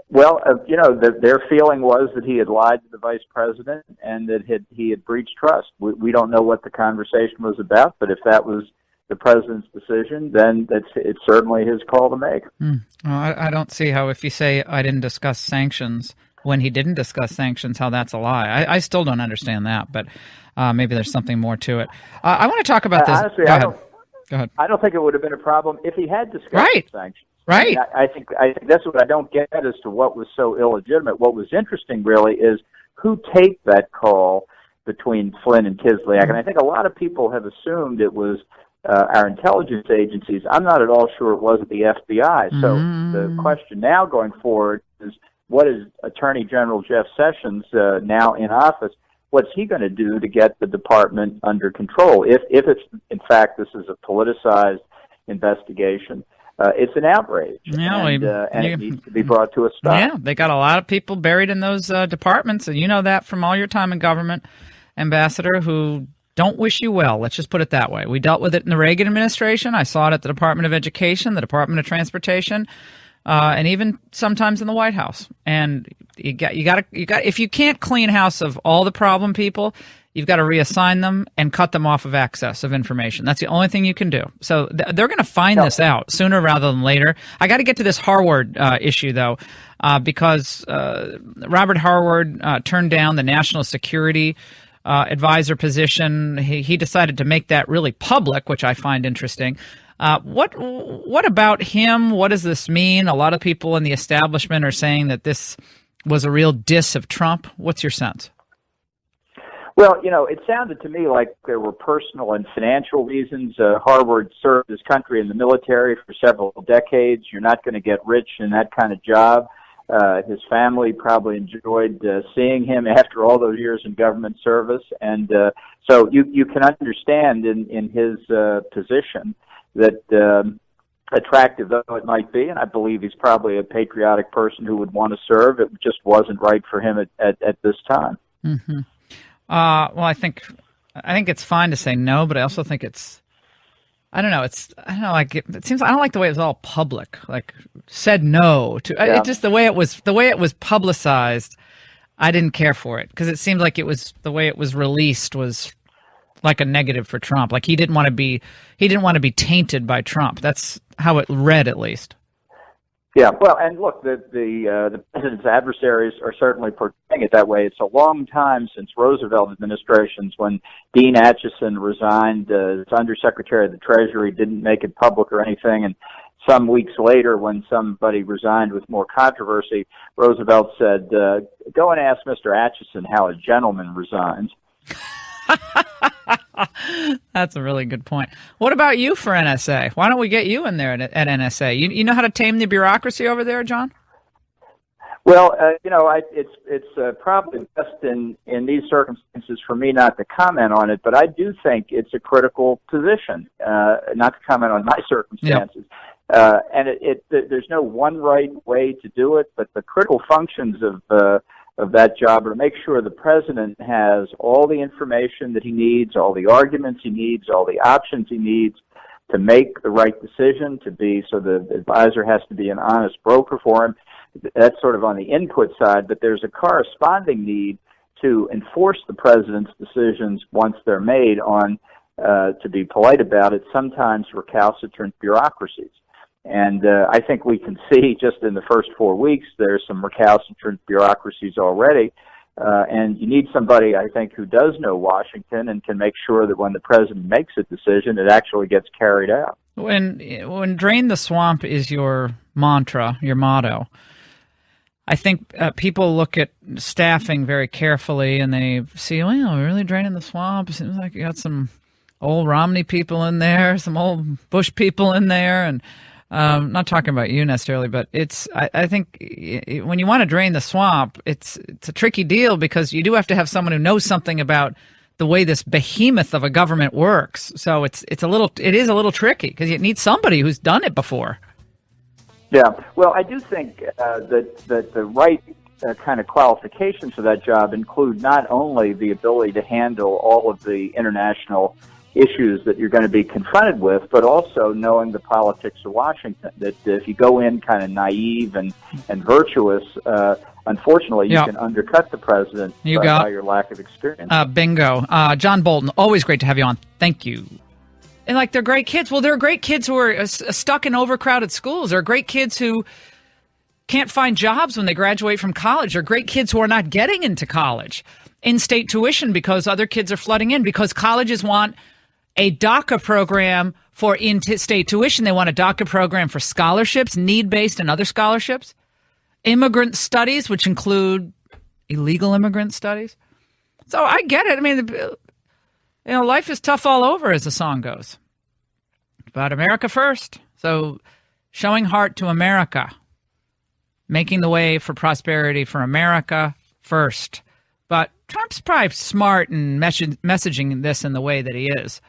Well, their feeling was that he had lied to the vice president and that he had breached trust. We don't know what the conversation was about, but if that was the president's decision, then it's certainly his call to make. Well, I don't see how, if you say I didn't discuss sanctions when he didn't discuss sanctions, how that's a lie. I still don't understand that, but maybe there's something more to it. I want to talk about this. Honestly, Go ahead. I don't think it would have been a problem if he had discussed sanctions. Right. I think that's what I don't get as to what was so illegitimate. What was interesting, really, is who taped that call between Flynn and Kislyak. And I think a lot of people have assumed it was our intelligence agencies. I'm not at all sure it wasn't the FBI. So the question now going forward is, what is Attorney General Jeff Sessions, now in office, what's he going to do to get the department under control? If it's, in fact, this is a politicized investigation, it's an outrage, and it needs to be brought to a stop. Yeah, they got a lot of people buried in those departments, and you know that from all your time in government, Ambassador, who don't wish you well. Let's just put it that way. We dealt with it in the Reagan administration. I saw it at the Department of Education, the Department of Transportation, and even sometimes in the White House. And you got if you can't clean house of all the problem people, you've got to reassign them and cut them off of access of information. That's the only thing you can do. So they're going to find this out sooner rather than later. I got to get to this Harward issue, though, because Robert Harward turned down the national security advisor position. He decided to make that really public, which I find interesting. What about him? What does this mean? A lot of people in the establishment are saying that this was a real diss of Trump. What's your sense? Well, it sounded to me like there were personal and financial reasons. Harvard served his country in the military for several decades. You're not going to get rich in that kind of job. His family probably enjoyed seeing him after all those years in government service. And so you can understand in his position that attractive though it might be, and I believe he's probably a patriotic person who would want to serve, it just wasn't right for him at this time. Mm-hmm. Well, I think it's fine to say no, but I also think it's, I don't know. Like it seems, I don't like the way it was all public, like said no to it, just the way it was publicized. I didn't care for it because it seemed like it was, the way it was released was like a negative for Trump. Like he didn't want to be tainted by Trump. That's how it read, at least. Yeah, well, and look, the president's adversaries are certainly portraying it that way. It's a long time since Roosevelt administrations when Dean Acheson resigned as Undersecretary of the Treasury, didn't make it public or anything, and some weeks later when somebody resigned with more controversy, Roosevelt said, go and ask Mr. Acheson how a gentleman resigns. That's a really good point. What about you for NSA? Why don't we get you in there at NSA? You know how to tame the bureaucracy over there, John? Well, it's probably best in these circumstances for me not to comment on it, but I do think it's a critical position, not to comment on my circumstances. Yep. And there's no one right way to do it, but the critical functions of that job are to make sure the president has all the information that he needs, all the arguments he needs, all the options he needs to make the right decision, so the advisor has to be an honest broker for him. That's sort of on the input side, but there's a corresponding need to enforce the president's decisions once they're made on, to be polite about it, sometimes recalcitrant bureaucracies. And I think we can see just in the first 4 weeks there's some recalcitrant bureaucracies already. And you need somebody, I think, who does know Washington and can make sure that when the president makes a decision, it actually gets carried out. When drain the swamp is your mantra, your motto, I think people look at staffing very carefully and they see, well, we're really draining the swamp. It seems like you got some old Romney people in there, some old Bush people in there, and Not talking about you necessarily, but I think when you want to drain the swamp, it's a tricky deal because you do have to have someone who knows something about the way this behemoth of a government works. So it is a little tricky because you need somebody who's done it before. Yeah, well, I do think that the right kind of qualifications for that job include not only the ability to handle all of the international issues that you're going to be confronted with, but also knowing the politics of Washington. That if you go in kind of naive and virtuous, unfortunately, you can undercut the president by your lack of experience. Bingo. John Bolton, always great to have you on. Thank you. And like they're great kids. Well, they're great kids who are stuck in overcrowded schools. They're great kids who can't find jobs when they graduate from college. They're great kids who are not getting into college. In-state tuition because other kids are flooding in because colleges want a DACA program for in-state tuition. They want a DACA program for scholarships, need-based and other scholarships. Immigrant studies, which include illegal immigrant studies. So I get it. I mean, life is tough all over, as the song goes. But America first. So showing heart to America. Making the way for prosperity for America first. But Trump's probably smart in messaging this in the way that he is.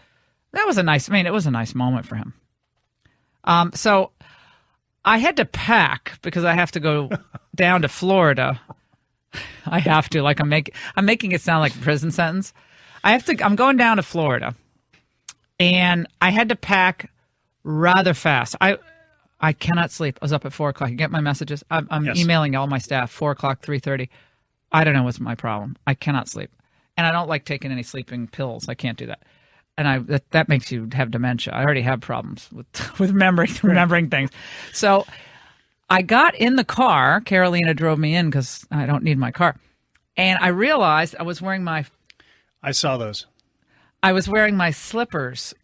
That was it was a nice moment for him. So I had to pack because I have to go down to Florida. I have to, like I'm making it sound like a prison sentence. I'm going down to Florida, and I had to pack rather fast. I cannot sleep. I was up at 4 o'clock. You get my messages? I'm emailing all my staff, 4 o'clock, 3:30. I don't know what's my problem. I cannot sleep. And I don't like taking any sleeping pills. I can't do that. And that makes you have dementia. I already have problems with remembering things. So I got in the car. Carolina drove me in because I don't need my car. And I realized I was wearing I saw those. I was wearing my slippers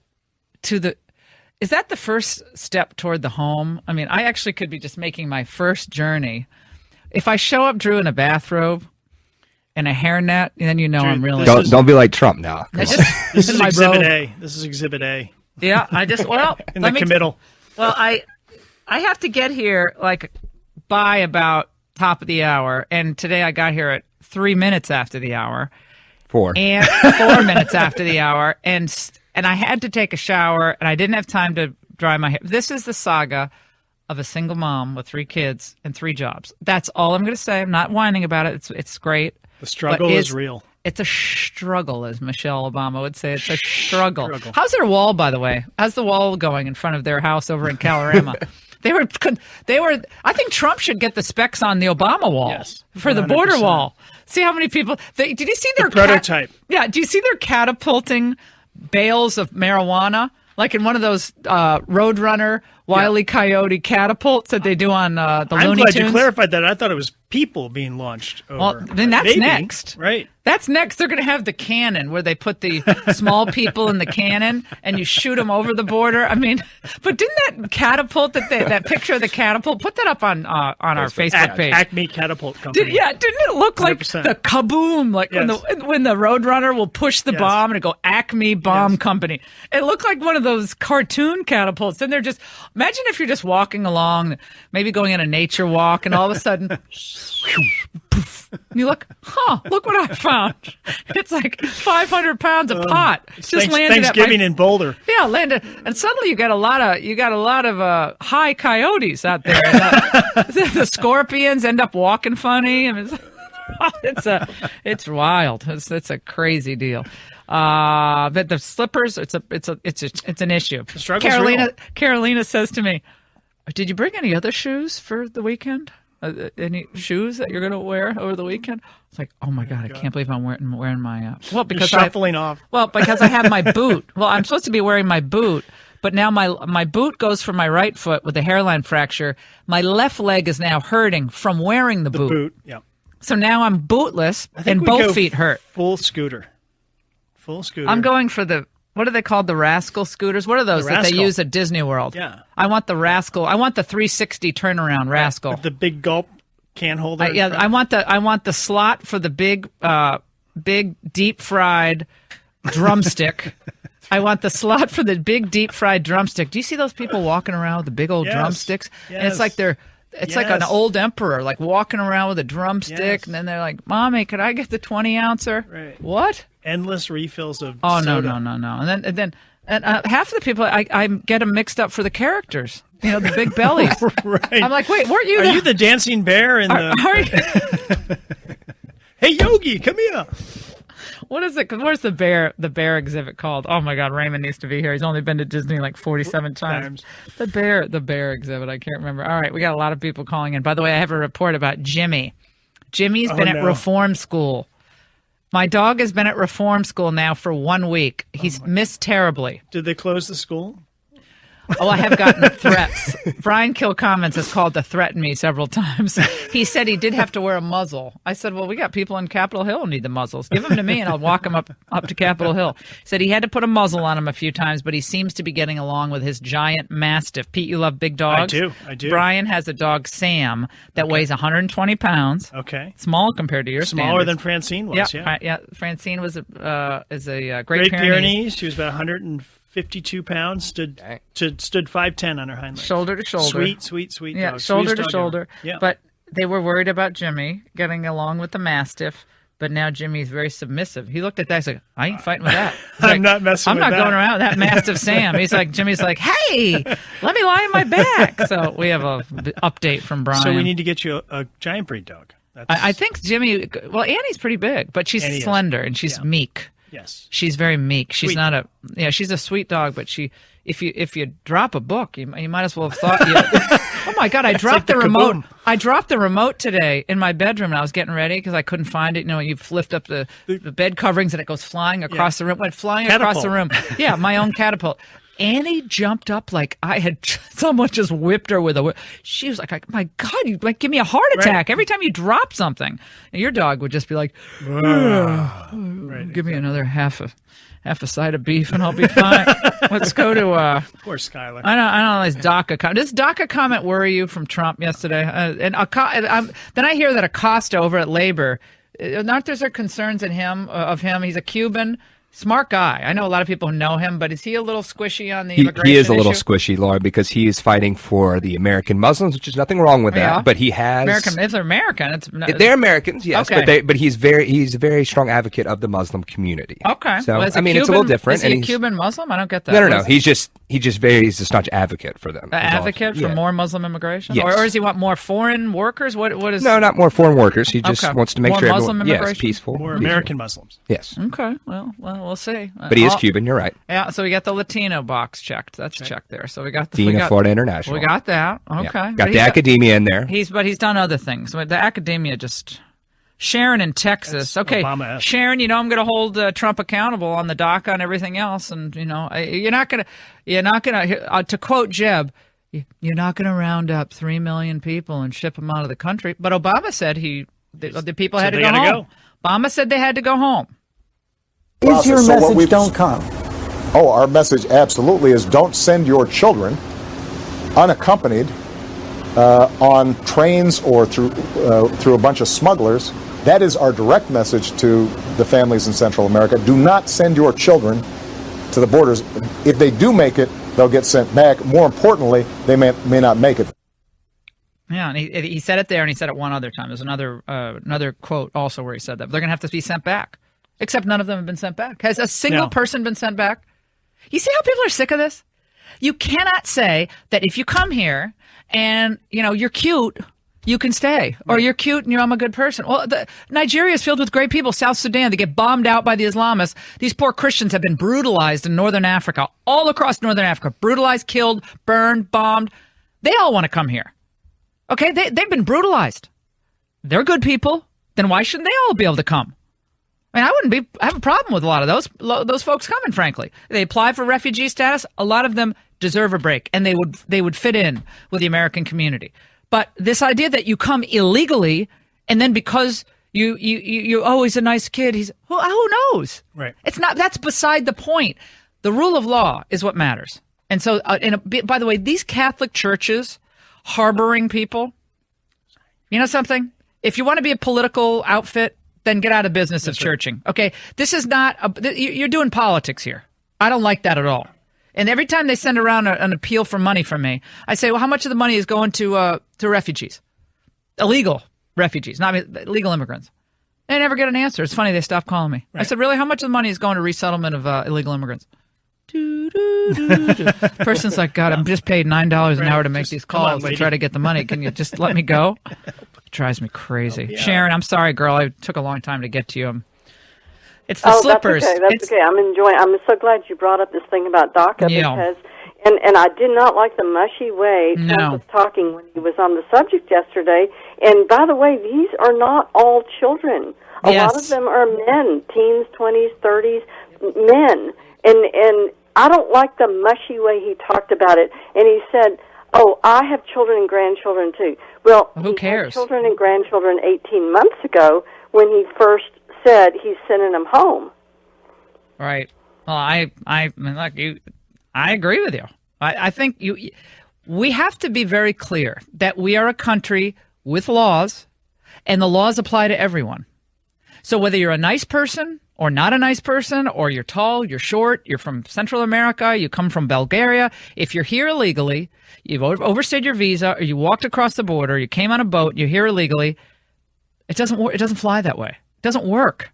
is that the first step toward the home? I mean, I actually could be just making my first journey. If I show up, Drew, in a bathrobe and a hairnet, then Drew, I'm really... Don't be like Trump now. This is Exhibit A. This is Exhibit A. Yeah, in the committal. Well, I have to get here by about top of the hour, and today I got here at 3 minutes after the hour. 4. And 4 minutes after the hour, and I had to take a shower, and I didn't have time to dry my hair. This is the saga of a single mom with 3 kids and 3 jobs. That's all I'm going to say. I'm not whining about it. It's great. The struggle is real. It's a struggle, as Michelle Obama would say. It's a struggle. How's their wall, by the way? How's the wall going in front of their house over in Calorama? They were. I think Trump should get the specs on the Obama wall for the border wall. See how many people. Did you see their prototype? Do you see their catapulting bales of marijuana, like in one of those Roadrunner Wile E. Coyote catapults that they do on the Looney Tunes? I'm glad you clarified that. I thought it was people being launched over. Well, then that's next. Right. That's next. They're going to have the cannon where they put the small people in the cannon and you shoot them over the border. I mean, but didn't that catapult, that picture of the catapult, put that up on our Facebook page. Acme Catapult Company. Didn't it look like 100%. The kaboom, like when the Roadrunner will push the bomb and it go Acme Bomb Company. It looked like one of those cartoon catapults. And they're just, imagine if you're just walking along, maybe going on a nature walk, and all of a sudden, and you look what I found. It's like 500 pounds of pot. Just landed Thanksgiving in Boulder. Yeah, landed, and suddenly you got a lot of high coyotes out there. The scorpions end up walking funny. I mean, it's wild. It's a crazy deal. But the slippers, it's an issue. The struggle's real. Carolina says to me, "Did you bring any other shoes for the weekend? Any shoes that you're going to wear over the weekend?" It's like, oh my God, I can't believe I'm wearing my because shuffling off. Well, because I have my boot. Well, I'm supposed to be wearing my boot, but now my boot goes from my right foot with a hairline fracture. My left leg is now hurting from wearing the boot. Yeah. So now I'm bootless and both feet hurt. Full scooter. I'm going for what are they called? The Rascal scooters? What are those that they use at Disney World? Yeah. I want the Rascal. I want the 360 turnaround Rascal. With the big gulp can holder. I want the slot for the big deep fried drumstick I want the slot for the big deep fried drumstick. Do you see those people walking around with the big old drumsticks? Yes. And it's like it's like an old emperor, like walking around with a drumstick, and then they're like, "Mommy, could I get the 20-ouncer?" Right. What? Endless refills of soda. No. And then half the people, I get them mixed up for the characters. You know, the big bellies. Right. I'm like, wait, weren't you? Are you the dancing bear in the? Hey, Yogi, come here. What is it? Where's the bear exhibit called? Oh my God, Raymond needs to be here. He's only been to Disney like 47 times. The bear exhibit. I can't remember. All right, we got a lot of people calling in. By the way, I have a report about Jimmy. Jimmy's been at reform school. My dog has been at reform school now for 1 week. He's missed terribly. Did they close the school? Oh, I have gotten threats. Brian Kilcommons has called to threaten me several times. He said he did have to wear a muzzle. I said, well, we got people in Capitol Hill who need the muzzles. Give them to me and I'll walk them up to Capitol Hill. He said he had to put a muzzle on him a few times, but he seems to be getting along with his giant Mastiff. Pete, you love big dogs? I do. Brian has a dog, Sam, that weighs 120 pounds. Okay. Small compared to your Smaller standards. than Francine was, Yeah, Francine was a Great Pyrenees. She was about 152 pounds, stood 5'10" on her hind legs. Shoulder to shoulder. Sweet yeah, dog. Shoulder Sweetest to dog shoulder. ever. Yeah. But they were worried about Jimmy getting along with the Mastiff. But now Jimmy's very submissive. He looked at that. He's like, I ain't fighting with that. I'm not messing with that. I'm not going around with that Mastiff Sam. Jimmy's like, hey, let me lie on my back. So we have a update from Brian. So we need to get you a giant breed dog. I think Jimmy, well, Annie's pretty big, but she's slender and she's meek. Yes. She's very meek. She's Sweet. She's a sweet dog, but if you drop a book, you might as well have thought oh my God, I dropped the remote. Kaboom. I dropped the remote today in my bedroom and I was getting ready because I couldn't find it. You know, you lift up the bed coverings and it goes flying across the room. Went flying across the room. Yeah, my own catapult. Annie jumped up like I had someone just whipped her with a whip. She was like, my God, you like give me a heart attack every time you drop something. And your dog would just be like, give me another half a side of beef and I'll be fine. Let's go to poor Skylar. I don't know this DACA comment. Does DACA comment worry you from Trump yesterday? Then I hear that Acosta over at Labor, not there's concerns of him. He's a Cuban. Smart guy. I know a lot of people who know him, but is he a little squishy on the immigration He is a little issue? squishy, Laura, because he is fighting for the American Muslims, which is nothing wrong with that. But he has American. If they're American, they're Americans, yes. Okay. But he's a very strong advocate of the Muslim community. Okay. So well, it's a little different. Is he a Cuban Muslim? I don't get that. No. He's a staunch advocate for them. Advocate for more Muslim immigration, yes. or does he want more foreign workers? What is? No, not more foreign workers. He just wants to make more sure Muslim everyone, immigration? peaceful. More American Muslims. Yes. Okay. Well, we'll see. But he is Cuban. You're right. Yeah. So we got the Latino box checked. That's checked there. So we got Dean of Florida International. We got that. Okay. Yeah. Got the academia in there. But he's done other things. The academia just. Sharon in Texas. That's okay, Obama-esque. Sharon, I'm going to hold Trump accountable on the DACA and everything else, and you're not going to. To quote Jeb, you're not going to round up 3 million people and ship them out of the country. But Obama said the people had to go home. Obama said they had to go home. Is your message don't come? Oh, our message absolutely is don't send your children unaccompanied on trains or through a bunch of smugglers. That is our direct message to the families in Central America. Do not send your children to the borders. If they do make it, they'll get sent back. More importantly, they may not make it. Yeah, and he said it there, and he said it one other time. There's another quote also where he said that. They're going to have to be sent back, except none of them have been sent back. Has a single person been sent back? You see how people are sick of this? You cannot say that if you come here and, you're cute, you can stay. Or you're cute and I'm a good person. Well, Nigeria is filled with great people. South Sudan, they get bombed out by the Islamists. These poor Christians have been brutalized in northern Africa, all across northern Africa. Brutalized, killed, burned, bombed. They all want to come here. Okay, they've been brutalized. They're good people. Then why shouldn't they all be able to come? I mean, I have a problem with a lot of those folks coming, frankly. They apply for refugee status. A lot of them deserve a break, and they would fit in with the American community. But this idea that you come illegally, and then because you're always a nice kid, who knows? Right. That's beside the point. The rule of law is what matters. And so, by the way, these Catholic churches harboring people, you know something? If you want to be a political outfit, then get out of business of churching. Okay, this is not. You're doing politics here. I don't like that at all. And every time they send around an appeal for money from me, I say, well, how much of the money is going to refugees? Illegal refugees, not legal immigrants. They never get an answer. It's funny, they stopped calling me. Right. I said, really, how much of the money is going to resettlement of illegal immigrants? Person's like, God, I'm just paid $9 an hour to make these calls to try to get the money. Can you just let me go? It drives me crazy. Sharon, I'm sorry, girl. I took a long time to get to you. It's the slippers. That's okay. I'm so glad you brought up this thing about DACA because, and I did not like the mushy way Trump was talking when he was on the subject yesterday. And by the way, these are not all children. A lot of them are men, teens, 20s, 30s, men. And I don't like the mushy way he talked about it. And he said, oh, I have children and grandchildren too. Well, who cares? He had children and grandchildren 18 months ago when he first said he's sending them home. Right. Well, I agree with you. I think we have to be very clear that we are a country with laws, and the laws apply to everyone. So whether you're a nice person or not a nice person, or you're tall, you're short, you're from Central America, you come from Bulgaria, if you're here illegally, you've overstayed your visa, or you walked across the border, you came on a boat, you're here illegally, it doesn't work. It doesn't fly that way. It doesn't work.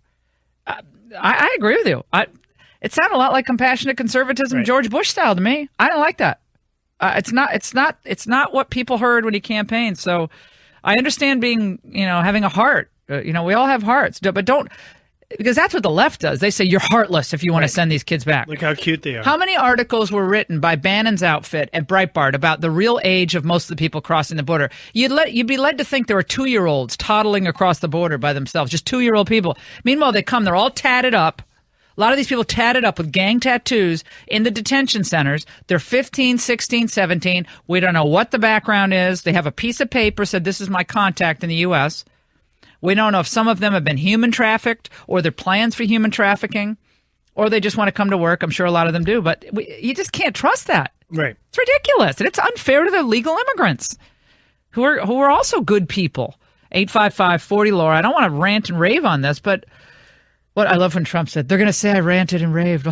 I agree with you. It sounded a lot like compassionate conservatism, George Bush style to me. I don't like that. It's not what people heard when he campaigned. So I understand being, having a heart. We all have hearts, but don't, because that's what the left does. They say you're heartless if you want to send these kids back. Look how cute they are. How many articles were written by Bannon's outfit at Breitbart about the real age of most of the people crossing the border? You'd be led to think there were 2-year-olds toddling across the border by themselves, just 2-year-old people. Meanwhile, they come, they're all tatted up. A lot of these people tatted up with gang tattoos in the detention centers. They're 15, 16, 17. We don't know what the background is. They have a piece of paper said, this is my contact in the U.S. We don't know if some of them have been human trafficked or they're plans for human trafficking or they just want to come to work. I'm sure a lot of them do, but you just can't trust that. Right. It's ridiculous. And it's unfair to the legal immigrants who are also good people. 855-40-LAURA. I don't want to rant and rave on this, but what I love when Trump said, they're going to say I ranted and raved.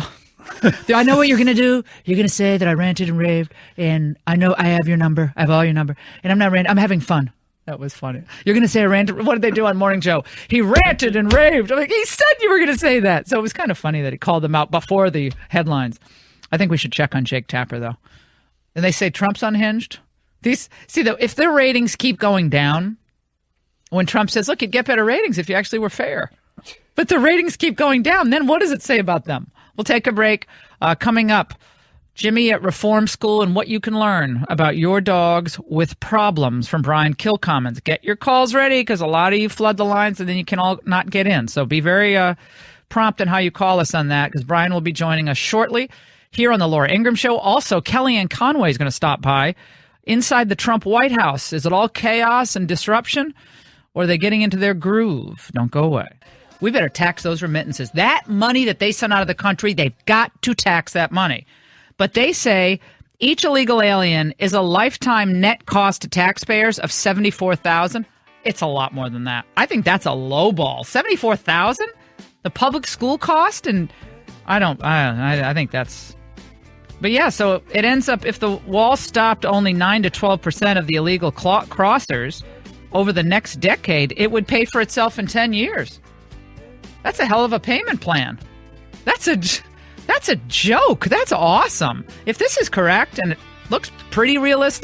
I know what you're going to do. You're going to say that I ranted and raved, and I know I have your number. I have all your number, and I'm not ranting. I'm having fun. That was funny. You're going to say I ranted. What did they do on Morning Joe? He ranted and raved. I'm like, he said you were going to say that. So it was kind of funny that he called them out before the headlines. I think we should check on Jake Tapper, though. And they say Trump's unhinged. If their ratings keep going down, when Trump says, look, you'd get better ratings if you actually were fair. But the ratings keep going down. Then what does it say about them? We'll take a break. Coming up, Jimmy at Reform School and what you can learn about your dogs with problems from Brian Kilcommons. Get your calls ready because a lot of you flood the lines and then you can all not get in. So be very prompt in how you call us on that because Brian will be joining us shortly here on the Laura Ingraham Show. Also, Kellyanne Conway is going to stop by inside the Trump White House. Is it all chaos and disruption or are they getting into their groove? Don't go away. We better tax those remittances. That money that they send out of the country, they've got to tax that money. But they say each illegal alien is a lifetime net cost to taxpayers of $74,000. It's a lot more than that. I think that's a low ball. $74,000? The public school cost? And I think that's... But yeah, so it ends up, if the wall stopped only 9 to 12% of the illegal crossers over the next decade, it would pay for itself in 10 years. That's a hell of a payment plan. That's a joke. That's awesome. If this is correct and it looks pretty realistic,